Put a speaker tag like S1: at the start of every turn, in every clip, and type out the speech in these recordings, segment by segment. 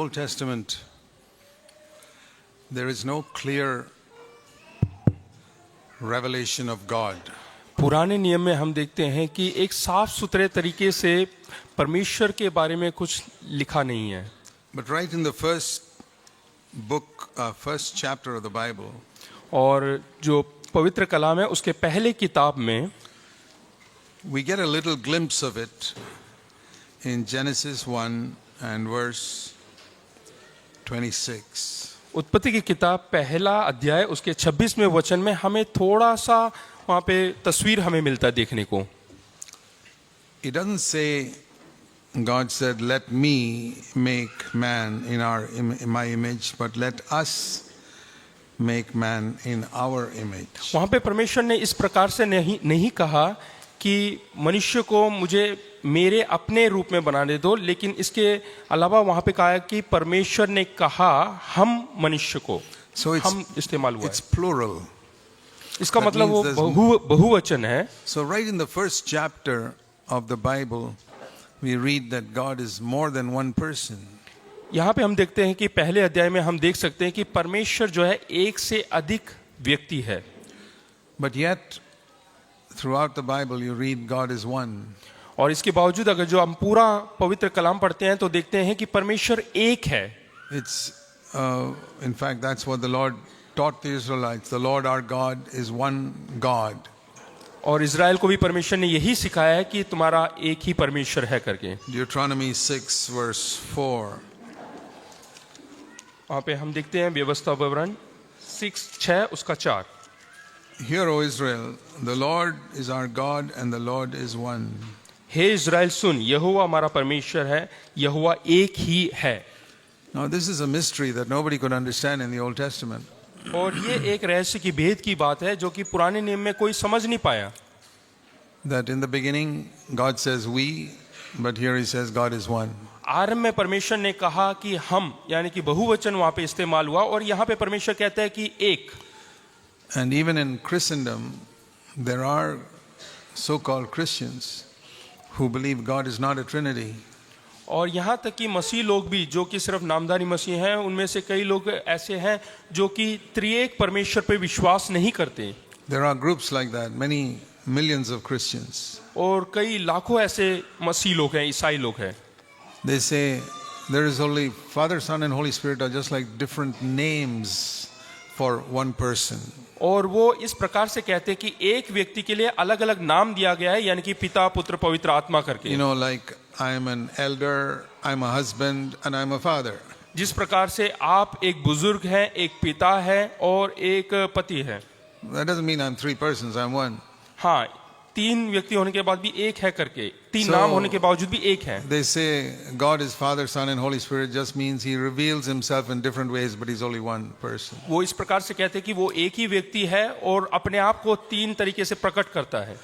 S1: Old Testament, there is no clear revelation of God.
S2: पुराने नियम में हम देखते हैं कि एक साफ सुथरे तरीके से परमेश्वर के बारे में कुछ लिखा नहीं है.
S1: But right in the first book, first chapter of the Bible,
S2: और जो पवित्र कलाम है उसके पहले किताब में
S1: we get a little glimpse of it in Genesis 1 and verse 26.
S2: उत्पत्ति की किताब पहला अध्याय उसके 26वें वचन में हमें थोड़ा सा वहाँ पे तस्वीर हमें मिलता है देखने को.
S1: It doesn't say God said, "Let me make man in my image, but let us make man in our image."
S2: वहाँ पे परमेश्वर ने इस प्रकार से नहीं कहा कि मनुष्य को मुझे मेरे अपने रूप में बनाने दो, लेकिन इसके अलावा वहाँ पे कहा कि परमेश्वर ने कहा हम मनुष्य को.
S1: So
S2: हम इस्तेमाल हुआ
S1: it's
S2: है.
S1: plural.
S2: इसका
S1: That
S2: मतलब वो
S1: means there's
S2: बहुवचन है.
S1: So right in the first chapter of the Bible, we read that God is more than one person.
S2: यहाँ पे हम देखते हैं कि पहले अध्याय में हम देख सकते हैं कि परमेश्वर जो है एक से अधिक व्यक्ति है.
S1: But yet, throughout the Bible, you read God is one.
S2: और इसके बावजूद अगर जो हम पूरा पवित्र कलाम पढ़ते हैं तो देखते हैं कि परमेश्वर एक है.
S1: It's, in fact, that's what the Lord taught the Israelites. The Lord our God is one God.
S2: और इज़राइल को भी परमेश्वर ने यही सिखाया है कि तुम्हारा एक ही परमेश्वर है करके.
S1: Deuteronomy 6 verse 4.
S2: वहाँ पे हम देखते हैं व्यवस्था विवरण 6 उसका 4.
S1: Hear, O Israel, the Lord is our God and the Lord is one.
S2: हे इज़राइल सुन, यहोवा हमारा परमेश्वर है, यहोवा एक ही है.
S1: Now this is a mystery that nobody could understand in the Old Testament.
S2: और ये एक रहस्य की भेद की बात है जो कि पुराने नियम में कोई समझ नहीं पाया.
S1: That in the beginning God says we, but here he says God is one.
S2: आरंभ में परमेश्वर ने कहा कि हम, यानी कि बहुवचन वहाँ पे इस्तेमाल हुआ, और यहाँ पे परमेश्वर कहता है कि एक.
S1: And even in Christendom, there are so-called Christians who believe God is not a Trinity.
S2: और यहाँ तक कि मसीह लोग भी जो कि सिर्फ नामधारी मसीह हैं, उनमें से कई लोग ऐसे हैं जो कि त्रिएक परमेश्वर पे विश्वास नहीं करते.
S1: There are groups like that, many millions of Christians.
S2: और कई लाखों ऐसे मसीह लोग हैं, ईसाई लोग हैं.
S1: They say there is only Father, Son and Holy Spirit are just like different names for one person.
S2: और वो इस प्रकार से कहते हैं कि एक व्यक्ति के लिए अलग अलग नाम दिया गया है, यानी कि पिता पुत्र पवित्र आत्मा करके.
S1: You know, like I am an elder, I'm a husband and I'm a father.
S2: जिस प्रकार से आप एक बुजुर्ग हैं, एक पिता है और एक पति है.
S1: That doesn't mean I'm three persons, I'm one.
S2: हाँ, तीन व्यक्ति होने के बाद भी एक है करके, तीन
S1: So,
S2: नाम होने के बावजूद भी एक है.
S1: They say God is Father, Son and Holy Spirit just means he reveals himself in different ways, but he's only one person.
S2: वो इस प्रकार से कहते हैं कि वो एक ही व्यक्ति है और अपने आप को तीन तरीके से प्रकट करता है.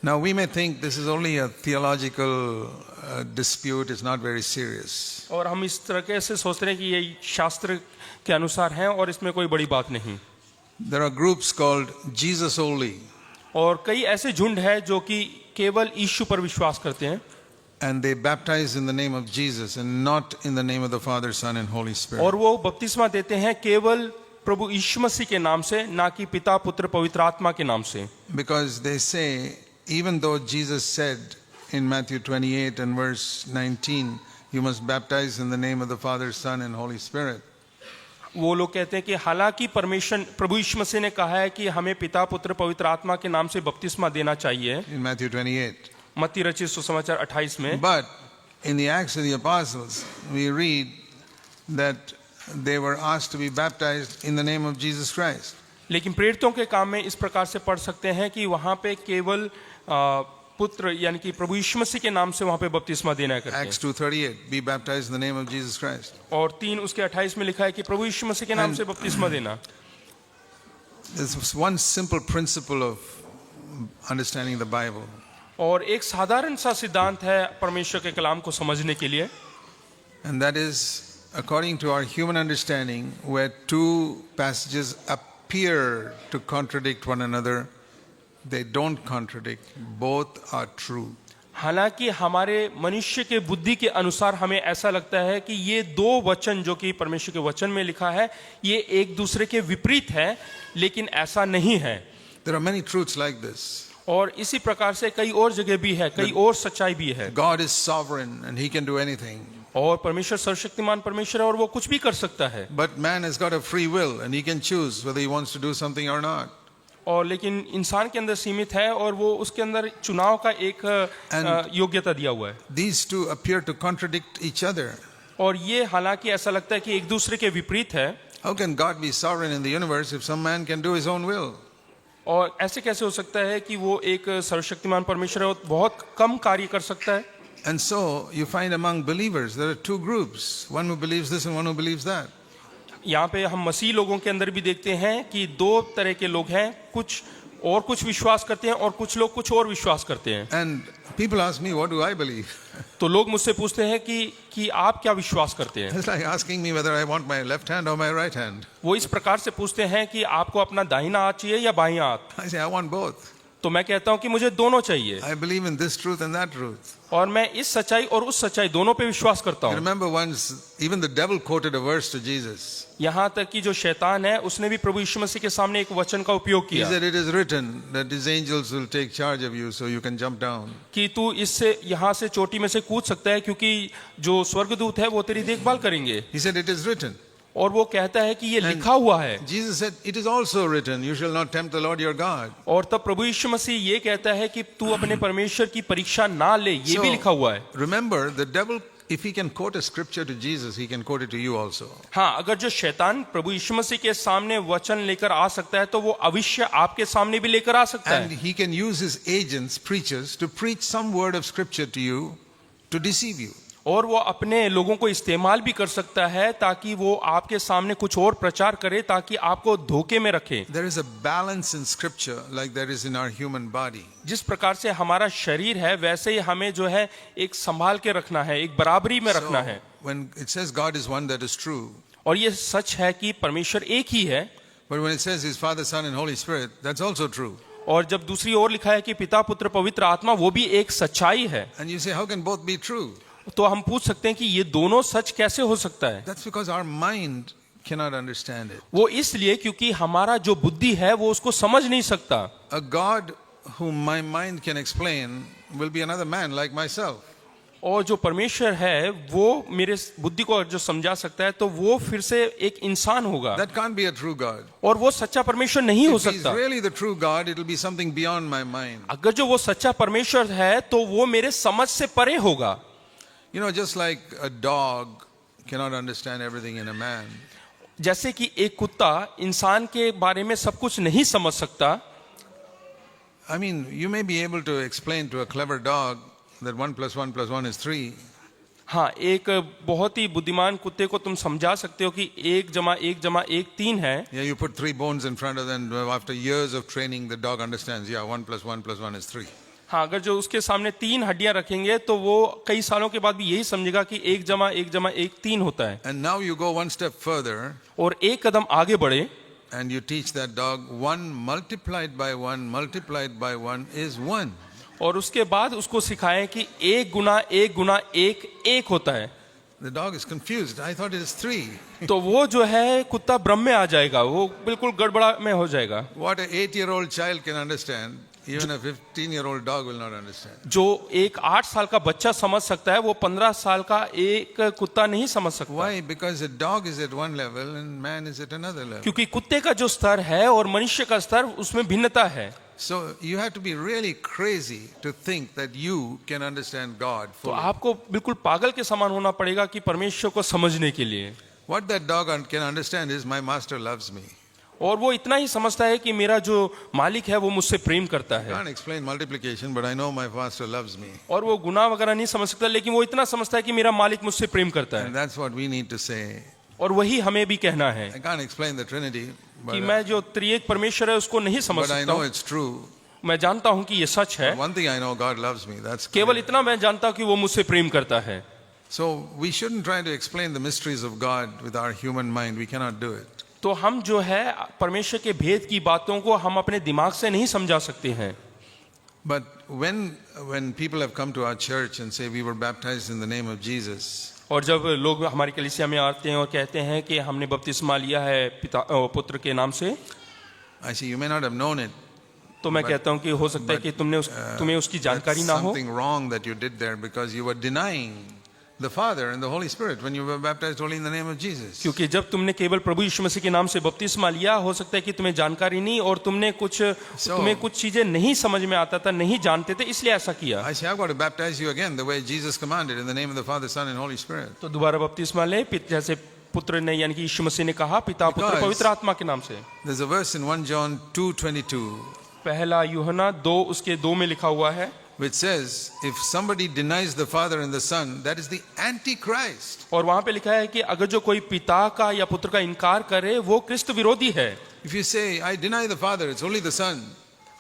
S1: Now we may think this is only a theological dispute, it's not very serious.
S2: और हम इस तरीके से सोचते हैं कि ये शास्त्र के अनुसार है और इसमें कोई बड़ी बात नहीं.
S1: There are groups called Jesus only.
S2: और कई ऐसे झुंड है जो कि केवल यीशु पर विश्वास करते हैं.
S1: And they baptize in the name of Jesus and not in the name of the Father, Son and Holy Spirit.
S2: और वो बपतिस्मा देते हैं केवल प्रभु यीशु मसीह के नाम से, ना कि पिता पुत्र पवित्र आत्मा के नाम से.
S1: Because they say, even though Jesus said in Matthew 28 and verse 19, you must baptize in the name of the Father, Son and Holy Spirit.
S2: वो लोग कहते हैं कि हालांकि परमेश्वर प्रभु यीशु मसीह ने कहा है कि हमें पिता पुत्र पवित्र आत्मा के नाम से बपतिस्मा देना चाहिए,
S1: In Matthew 28.
S2: मत्ती रचित सुसमाचार 28 में.
S1: But in the Acts of the Apostles, we read that they were asked to be baptized in the name of Jesus Christ.
S2: लेकिन प्रेरितों के काम में इस प्रकार से पढ़ सकते हैं कि वहाँ पे केवल पुत्र यानी कि प्रभु यीशु मसीह के नाम से वहाँ पे बपतिस्मा देना करते हैं.
S1: Acts 2:38, be baptized in the name of Jesus Christ.
S2: और 3 उसके 28 में लिखा है कि प्रभु यीशु मसीह के नाम से बपतिस्मा देना.
S1: There's one simple principle of understanding the Bible.
S2: और एक साधारण सा सिद्धांत है परमेश्वर के कलाम को समझने के लिए.
S1: And that is, according to our human understanding, where two passages appear to contradict one another, they don't contradict, both are true.
S2: हालांकि हमारे मनुष्य के बुद्धि के अनुसार हमें ऐसा लगता है कि ये दो वचन जो कि परमेश्वर के वचन में लिखा है ये एक दूसरे के विपरीत है, लेकिन ऐसा नहीं है।
S1: There are many truths like this.
S2: और इसी प्रकार से कई और जगह भी है, कई और सच्चाई भी है।
S1: God is sovereign and he can do anything.
S2: और परमेश्वर सर्वशक्तिमान परमेश्वर है और वो कुछ भी कर सकता है।
S1: But man has got a free will and he can choose whether he wants to do something or not.
S2: और लेकिन इंसान के अंदर सीमित है और वो उसके अंदर चुनाव का एक योग्यता दिया हुआ है।
S1: These two appear to contradict each other.
S2: और ये हालांकि ऐसा लगता है कि एक दूसरे के विपरीत है।
S1: How can God be sovereign in the universe if some man can do his own will?
S2: और ऐसे कैसे हो सकता है कि वो एक सर्वशक्तिमान परमेश्वर है और बहुत कम कार्य कर सकता है।
S1: And so you find among believers there are two groups, one who believes this and one who believes that.
S2: यहाँ पे हम मसीह लोगों के अंदर भी देखते हैं कि दो तरह के लोग हैं, कुछ विश्वास करते हैं और कुछ लोग कुछ और विश्वास करते हैं।
S1: And people ask me, what do I believe?
S2: तो लोग मुझसे पूछते हैं कि आप क्या विश्वास करते हैं।
S1: It's like asking me whether I want my left hand or my right hand.
S2: वो इस प्रकार से पूछते हैं कि आपको अपना दाहिना हाथ चाहिए या बायां हाथ।
S1: I say I want both.
S2: तो मैं कहता हूं कि मुझे दोनों चाहिए।
S1: I believe in this truth and that truth.
S2: और मैं इस सच्चाई और उस सच्चाई दोनों पे विश्वास करता
S1: I
S2: हूं।
S1: remember once even the devil quoted a verse to Jesus.
S2: यहाँ तक कि जो शैतान है उसने भी प्रभु यीशु मसीह के सामने एक वचन का उपयोग
S1: He
S2: किया
S1: said it is written that his angels will take charge of you so you can jump down.
S2: कि तू इससे यहाँ से चोटी में से कूद सकता है क्योंकि जो स्वर्गदूत है वो तेरी देखभाल करेंगे।
S1: He said it is written.
S2: और वो कहता है कि ये लिखा हुआ है।
S1: Jesus said it is also written you shall not tempt the Lord your God.
S2: और तब प्रभु यीशु मसीह ये कहता है कि तू अपने परमेश्वर की परीक्षा ना ले, ये भी लिखा हुआ है।
S1: Remember the devil, if he can quote a scripture to Jesus, he can quote it to you also.
S2: हाँ, अगर जो शैतान प्रभु यीशु मसीह के सामने वचन लेकर आ सकता है तो वो अवश्य आपके सामने भी लेकर आ सकता
S1: And
S2: है।
S1: he can use his agents, preachers, to preach some word of scripture to you to deceive you.
S2: और वो अपने लोगों को इस्तेमाल भी कर सकता है ताकि वो आपके सामने कुछ और प्रचार करे ताकि आपको धोखे में रखे।
S1: There is a balance in scripture like there is in our human body.
S2: जिस प्रकार से हमारा शरीर है वैसे ही हमें जो है एक संभाल के रखना है, एक बराबरी में रखना है।
S1: When it says God is one, that is true.
S2: और ये सच है कि परमेश्वर एक ही है।
S1: But when it says his Father, Son and Holy Spirit, that's also true.
S2: और जब दूसरी ओर लिखा है कि पिता पुत्र पवित्र आत्मा, वो भी एक सच्चाई है।
S1: And you say how can both be true?
S2: तो हम पूछ सकते हैं कि ये दोनों सच कैसे हो सकता है।
S1: That's because our mind cannot understand it.
S2: वो इसलिए क्योंकि हमारा जो बुद्धि है वो उसको समझ नहीं सकता।
S1: A God whom my mind can explain will be another man like myself.
S2: और जो परमेश्वर है वो मेरे बुद्धि को जो समझा सकता है तो वो फिर से एक इंसान होगा।
S1: That can't be a true God.
S2: और वो सच्चा परमेश्वर नहीं हो
S1: If he's
S2: सकता।
S1: really the true God, it will be something beyond my mind.
S2: अगर जो वो सच्चा परमेश्वर है तो वो मेरे समझ से परे होगा।
S1: You know, just like a dog cannot understand everything in a man.
S2: जैसे कि एक कुत्ता इंसान के बारे में सब कुछ नहीं समझ सकता।
S1: I mean, you may be able to explain to a clever dog that 1 + 1 + 1 is 3.
S2: हाँ, एक बहुत ही बुद्धिमान कुत्ते को तुम समझा सकते हो कि 1 + 1 = 1 3 है।
S1: Yeah, you put 3 bones in front of them. After years of training, the dog understands. Yeah, 1 + 1 + 1 is 3.
S2: हाँ, अगर जो उसके सामने 3 हड्डियां रखेंगे तो वो कई सालों के बाद भी यही समझेगा कि 1 + 1 = 1 3 होता है।
S1: And now you go one step further
S2: और एक कदम आगे बढ़े
S1: and you teach that dog 1 multiplied by 1 multiplied by 1 is 1.
S2: और उसके बाद उसको सिखाएं कि 1 × 1 × 1 1 होता है।
S1: The dog is confused. I thought it is 3.
S2: तो वो जो है कुत्ता भ्रम में आ जाएगा, वो बिल्कुल गड़बड़ा में हो जाएगा।
S1: What an 8-year-old child can understand, even a 15-year-old dog will not understand.
S2: जो एक 8 साल का बच्चा समझ सकता है वो 15 साल का एक कुत्ता नहीं समझ सकता।
S1: Why? Because a dog is at one level and man is at another level.
S2: क्योंकि कुत्ते का जो स्तर है और मनुष्य का स्तर उसमें भिन्नता है।
S1: So you have to be really crazy to think that you can understand God
S2: तो
S1: fully.
S2: आपको बिल्कुल पागल के समान होना पड़ेगा कि परमेश्वर को समझने के लिए।
S1: What that dog can understand is my master loves me.
S2: और वो इतना ही समझता है कि मेरा जो मालिक है वो मुझसे प्रेम करता
S1: I
S2: है।
S1: can't explain multiplication, but I know my master loves me.
S2: और वो गुनाह वगैरह नहीं समझ सकता, लेकिन वो इतना समझता है कि मेरा मालिक मुझसे प्रेम करता
S1: And
S2: है।
S1: that's what we need to say.
S2: और वही हमें भी कहना है
S1: I can't explain the Trinity,
S2: कि
S1: but,
S2: मैं जो त्रिएक परमेश्वर है उसको नहीं समझ
S1: but I
S2: सकता
S1: know
S2: हूँ।
S1: it's true.
S2: मैं जानता हूँ कि ये सच है।
S1: One thing I know, God loves me. That's
S2: केवल
S1: clear.
S2: इतना मैं जानता हूँ कि वो मुझसे प्रेम करता है।
S1: So we shouldn't try to explain the mysteries of God with our human mind. We cannot do it.
S2: तो हम जो है परमेश्वर के भेद की बातों को हम अपने दिमाग से नहीं समझा सकते हैं।
S1: But when people have come to our church and say we were baptized in the name of Jesus,
S2: और जब लोग हमारी कलीसिया में आते हैं और कहते हैं कि हमने बपतिस्मा लिया है पुत्र के नाम से,
S1: I say you may not have known it.
S2: तो मैं कहता हूं कि हो सकता है कि तुम्हें उसकी जानकारी ना
S1: That's
S2: हो.
S1: something wrong that you did there because you were denying the Father and the Holy Spirit when you were baptized only in the name of Jesus.
S2: क्योंकि जब तुमने केवल प्रभु यीशु मसीह के नाम से बपतिस्मा लिया, हो सकता है कि तुम्हें जानकारी नहीं और तुम्हें कुछ चीजें नहीं समझ में आता था, नहीं जानते थे, इसलिए ऐसा किया.
S1: I say I've got to baptize you again the way Jesus commanded in the name of the Father, Son and Holy Spirit.
S2: तो दोबारा बपतिस्मा ले, जैसे पुत्र ने यानी कि यीशु मसीह ने कहा, पिता पुत्र पवित्र आत्मा के नाम से.
S1: There's a verse in 1 John 2:22
S2: पहला यूहन्ना 2 उसके 2 में लिखा हुआ है,
S1: which says if somebody denies the Father and the Son, that is the Antichrist.
S2: और वहां पे लिखा है कि अगर जो कोई पिता का या पुत्र का इनकार करे वो क्रिस्त विरोधी है.
S1: If you say I deny the Father, it's only the Son,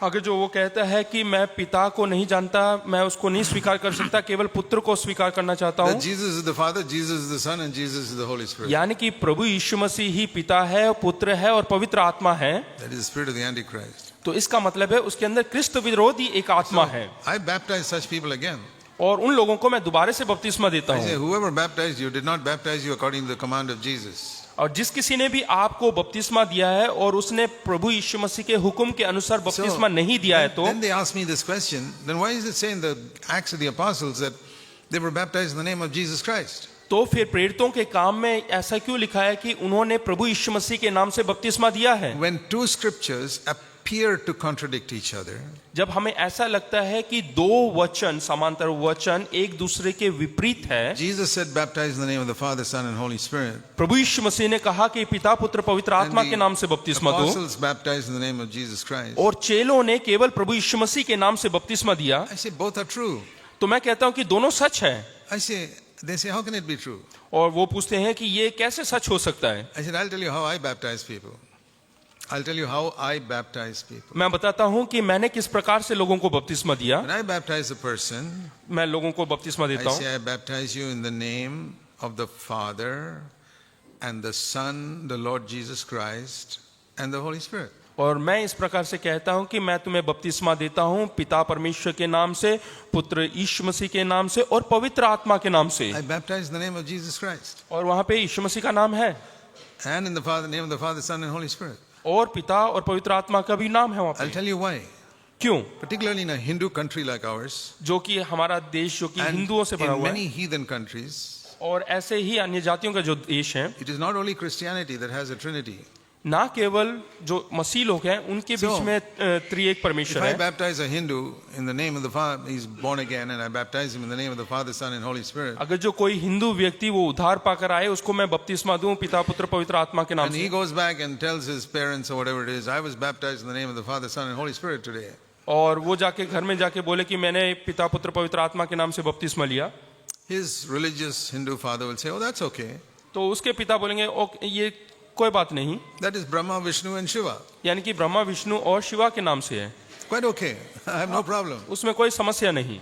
S2: अगर जो वो कहता है कि मैं पिता को नहीं जानता, मैं उसको नहीं स्वीकार कर सकता, केवल पुत्र को स्वीकार करना चाहता
S1: that
S2: हूँ,
S1: Jesus is the Father, Jesus is the Son and Jesus is the Holy Spirit.
S2: यानी कि प्रभु यीशु मसीह ही पिता है, पुत्र है और पवित्र आत्मा है,
S1: That is the spirit of the Antichrist.
S2: तो इसका मतलब है उसके अंदर क्रिस्त विरोधी एक आत्मा है.
S1: I baptize such people again.
S2: और उन लोगों को मैं दोबारा से बपतिस्मा देता
S1: I say
S2: हूँ.
S1: whoever baptized you did not baptize you according to the command of Jesus.
S2: और जिस किसी ने भी आपको बपतिस्मा दिया है और उसने प्रभु यीशु मसीह के हुक्म के अनुसार बपतिस्मा नहीं दिया है, तो
S1: then they ask me this question, then why is it saying the Acts of the Apostles that they were baptized in the name of Jesus Christ?
S2: तो फिर प्रेरितों के काम में ऐसा क्यों लिखा है कि उन्होंने प्रभु यीशु मसीह के नाम से बपतिस्मा दिया है?
S1: When two scriptures appear to contradict each other,
S2: जब हमें ऐसा लगता है कि दो वचन, समांतर वचन एक दूसरे के विपरीत है.
S1: Jesus said baptize in the name of the Father, Son and Holy Spirit.
S2: प्रभु यीशु मसीह ने कहा कि पिता पुत्र पवित्र आत्मा के नाम से बपतिस्मा दो,
S1: Apostles baptized in the name of Jesus Christ.
S2: और चेलों ने केवल प्रभु यीशु मसीह के नाम से बपतिस्मा दिया.
S1: I say both are true.
S2: तो मैं कहता हूं कि दोनों सच है.
S1: They say how can it be true?
S2: और वो पूछते हैं कि ये कैसे सच हो सकता है?
S1: I said I'll tell you how I baptize people. I'll tell you how I baptize people.
S2: मैं बताता हूं कि मैंने किस प्रकार से लोगों को बपतिस्मा दिया.
S1: When I baptize a person,
S2: मैं लोगों को बपतिस्मा देता
S1: I
S2: हूं.
S1: say I baptize you in the name of the Father and the Son, the Lord Jesus Christ and the Holy Spirit.
S2: और मैं इस प्रकार से कहता हूं कि मैं तुम्हें बपतिस्मा देता हूं पिता परमेश्वर के नाम से, पुत्र यीशु मसीह के नाम से और पवित्र आत्मा के नाम से.
S1: I baptize in the name of Jesus Christ
S2: और वहां पे यीशु मसीह का नाम है
S1: and in the name of the Father, Son and Holy Spirit.
S2: और पिता और पवित्र आत्मा का भी नाम है वहां
S1: I'll
S2: पे.
S1: tell you why.
S2: क्यों?
S1: Particularly in a Hindu country like ours
S2: जो कि हमारा देश जो कि
S1: and
S2: हिंदुओं से भरा
S1: in
S2: हुआ
S1: many
S2: है
S1: heathen countries,
S2: और ऐसे ही अन्य जातियों का जो देश है,
S1: it is not only Christianity that has a Trinity.
S2: ना केवल जो मसीह लोग हैं उनके बीच में त्रिएक
S1: If
S2: परमेश्वर
S1: I
S2: है.
S1: baptize a Hindu in the name of the Father, he's born again, and I baptize him in the name of the Father, Son and Holy Spirit,
S2: अगर जो कोई हिंदू व्यक्ति वो उद्धार पाकर आए, उसको मैं बपतिस्मा दूं पिता पुत्र पवित्र आत्मा के नाम
S1: and he
S2: से,
S1: goes back and tells his parents or whatever it is, I was baptized in the name of the Father, Son and Holy Spirit today.
S2: और वो जाके घर में जाके बोले कि मैंने पिता पुत्र पवित्र आत्मा के नाम से बपतिस्मा लिया,
S1: His religious Hindu father will say, oh, that's okay.
S2: तो उसके पिता बोलेंगे ओके, ये कोई बात नहीं,
S1: That is Brahma, Vishnu and Shiva.
S2: यानी कि ब्रह्मा विष्णु और शिवा के नाम से है,
S1: Quite okay. I have no problem.
S2: उसमें कोई समस्या नहीं.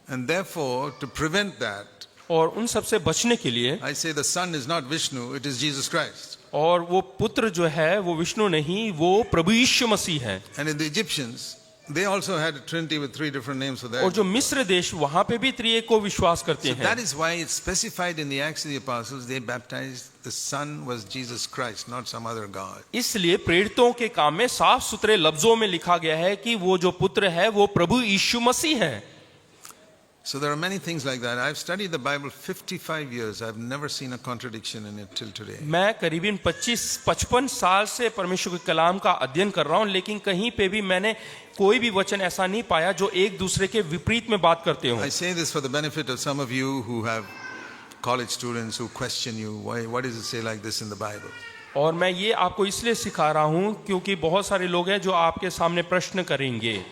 S1: And therefore, to prevent that,
S2: और उन सब से बचने के लिए,
S1: I say the Son is not Vishnu, it is Jesus Christ.
S2: और वो पुत्र जो है वो विष्णु नहीं, वो प्रभु यीशु मसीह है.
S1: And in the Egyptians, they also had a Trinity with 3 different names for that.
S2: और जो मिस्र देश वहां पे भी त्रिएक को विश्वास करते
S1: So
S2: हैं.
S1: that is why it's specified in the Acts of the Apostles, they baptized the Son was Jesus Christ, not some other God.
S2: इसलिए प्रेरितों के काम में साफ सुथरे लफ्जों में लिखा गया है कि वो जो पुत्र है वो प्रभु यीशु मसीह है.
S1: So there are many things like that. I've studied the Bible 55 years. I've never seen a contradiction in it till today.
S2: मैं करीबन 55 साल से परमेश्वर के कलाम का अध्ययन कर रहा हूं, लेकिन कहीं पे भी मैंने कोई भी वचन ऐसा नहीं पाया जो एक दूसरे के विपरीत में बात करते हो.
S1: I say this for the benefit of some of you who have college students who question you. Why does it say like this in the Bible?
S2: और मैं ये आपको इसलिए सिखा रहा हूं क्योंकि बहुत सारे लोग हैं जो आपके सामने प्रश्न करेंगे.